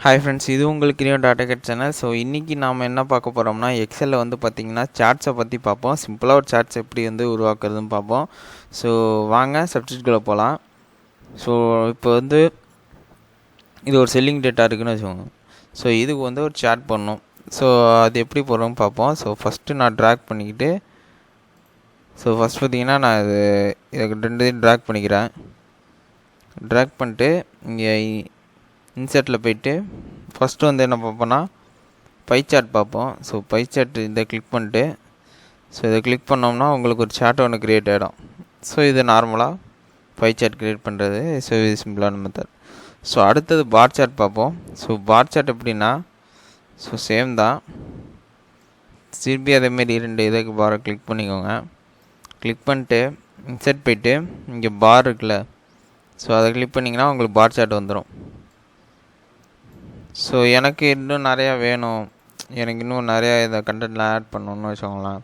Hi friends, இது உங்களுக்கு கிரியோ tata get channel. So இன்றைக்கி நாம் என்ன பார்க்க போகிறோம்னா, எக்ஸலில் வந்து பார்த்திங்கன்னா சார்ட்ஸை பற்றி பார்ப்போம். சிம்பிளாக ஒரு சார்ட்ஸ் எப்படி வந்து உருவாக்குறதுன்னு பார்ப்போம். ஸோ வாங்க சப்ஜெக்ட்குள்ளே போகலாம். ஸோ இப்போ வந்து இது ஒரு செல்லிங் டேட்டா இருக்குதுன்னு வச்சுக்கோங்க. ஸோ இதுக்கு வந்து ஒரு சார்ட் பண்ணணும். ஸோ அது எப்படி போடுறோம்னு பார்ப்போம். ஸோ ஃபஸ்ட்டு நான் ட்ராக் பண்ணிக்கிட்டு, ஸோ ஃபஸ்ட் பார்த்திங்கன்னா நான் இதை ரெண்டு ட்ராக் பண்ணிக்கிறேன். ட்ராக் பண்ணிட்டு இங்கே இன்சர்ட்டில் போய்ட்டு ஃபஸ்ட்டு வந்து என்ன பார்ப்போன்னா, பை சார்ட் பார்ப்போம். ஸோ பை சார்ட் இதை கிளிக் பண்ணிட்டு, ஸோ இதை கிளிக் பண்ணோம்னா உங்களுக்கு ஒரு சார்ட் ஒன்று க்ரியேட் ஆகிடும். ஸோ இது நார்மலாக பை சார்ட் க்ரியேட் பண்ணுறது. ஸோ இது சிம்பிளான மெத்தட். ஸோ அடுத்தது பார் சார்ட் பார்ப்போம். ஸோ பார் சார்ட் எப்படின்னா, ஸோ சேம் தான். திருப்பி அதேமாரி ரெண்டு இதுக்கு பாரை கிளிக் பண்ணிக்கோங்க. கிளிக் பண்ணிட்டு இன்சர்ட் போய்ட்டு இங்கே பார் இருக்குல்ல, ஸோ அதை கிளிக் பண்ணிங்கன்னா உங்களுக்கு பார் சார்ட் வந்துடும். ஸோ எனக்கு இன்னும் நிறையா வேணும், எனக்கு இன்னும் நிறையா இதை கண்டென்ட்லாம் ஆட் பண்ணணுன்னு வச்சுக்கோங்களேன்.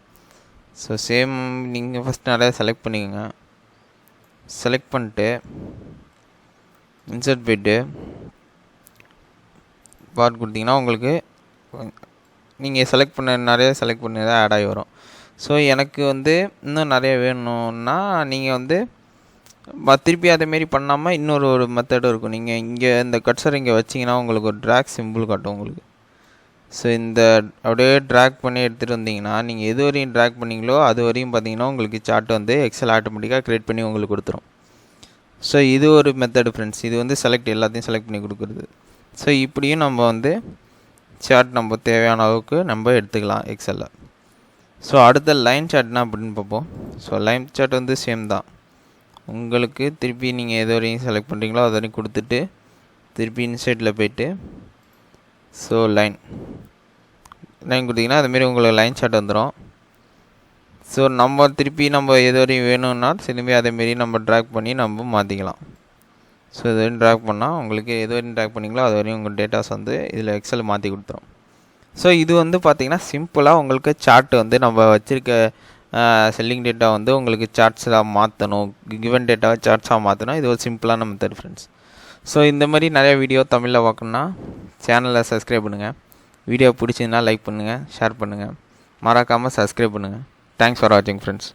ஸோ சேம் நீங்கள் ஃபஸ்ட் நிறையா செலக்ட் பண்ணிக்கோங்க. செலக்ட் பண்ணிட்டு இன்சர்ட் போய்ட்டு பார் கொடுத்தீங்கன்னா உங்களுக்கு நீங்கள் நிறையா செலக்ட் பண்ணி தான் ஆட் ஆகி வரும். ஸோ எனக்கு வந்து இன்னும் நிறையா வேணும்னா நீங்கள் வந்து திருப்பி அதேமாரி பண்ணாமல் இன்னொரு மெத்தடும் இருக்கும். நீங்கள் இங்கே இந்த கட்சர் இங்கே வச்சிங்கன்னா உங்களுக்கு ஒரு ட்ராக் சிம்பிள் காட்டும் உங்களுக்கு. ஸோ இந்த அப்படியே ட்ராக் பண்ணி எடுத்துகிட்டு வந்தீங்கன்னா, நீங்கள் எது வரையும் ட்ராக் பண்ணிங்களோ அது வரையும் பார்த்தீங்கன்னா உங்களுக்கு சார்ட் வந்து எக்ஸல் ஆட்டோமேட்டிக்காக க்ரியேட் பண்ணி உங்களுக்கு கொடுத்துரும். ஸோ இது ஒரு மெத்தடு ஃப்ரெண்ட்ஸ். இது வந்து எல்லாத்தையும் செலக்ட் பண்ணி கொடுக்குறது. ஸோ இப்படியும் நம்ம வந்து சார்ட் நம்ம தேவையான அளவுக்கு நம்ம எடுத்துக்கலாம் எக்ஸலில். ஸோ அடுத்த லைன் சார்ட்னா அப்படின்னு பார்ப்போம். ஸோ லைன் சார்ட் வந்து சேம் தான். உங்களுக்கு திருப்பி நீங்கள் எது வரையும் செலக்ட் பண்ணுறீங்களோ அது வரையும் கொடுத்துட்டு திருப்பி இன்சைட்டில் போய்ட்டு ஸோ லைன் கொடுத்தீங்கன்னா அதுமாரி உங்களுக்கு லைன் சார்ட் வந்துடும். ஸோ நம்ம திருப்பி நம்ம எது வரையும் வேணும்னா திரும்பி அதேமாரி நம்ம ட்ராக் பண்ணி நம்ம மாற்றிக்கலாம். ஸோ இது வரையும் ட்ராக் பண்ணால் உங்களுக்கு எது வரையும் ட்ராக் பண்ணிங்களோ அது வரையும் உங்கள் டேட்டாஸ் வந்து இதில் எக்ஸல் மாற்றி கொடுத்துரும். ஸோ இது வந்து பார்த்திங்கன்னா சிம்பிளாக உங்களுக்கு சார்ட் வந்து நம்ம வச்சுருக்க செல்லிங் டேட்டா வந்து உங்களுக்கு சார்ட்ஸாக மாற்றணும், கிவன் டேட்டாவை சார்ட்ஸாக மாற்றணும். இது ஒரு சிம்பிளான மெத்தட் ஃப்ரெண்ட்ஸ். ஸோ இந்த மாதிரி நிறைய வீடியோ தமிழில் பார்க்கணுன்னா சேனலை சப்ஸ்கிரைப் பண்ணுங்கள். வீடியோ பிடிச்சிருந்தா லைக் பண்ணுங்கள், ஷேர் பண்ணுங்கள், மறக்காமல் சப்ஸ்கிரைப் பண்ணுங்கள். தேங்க்ஸ் ஃபார் வாட்சிங் ஃப்ரெண்ட்ஸ்.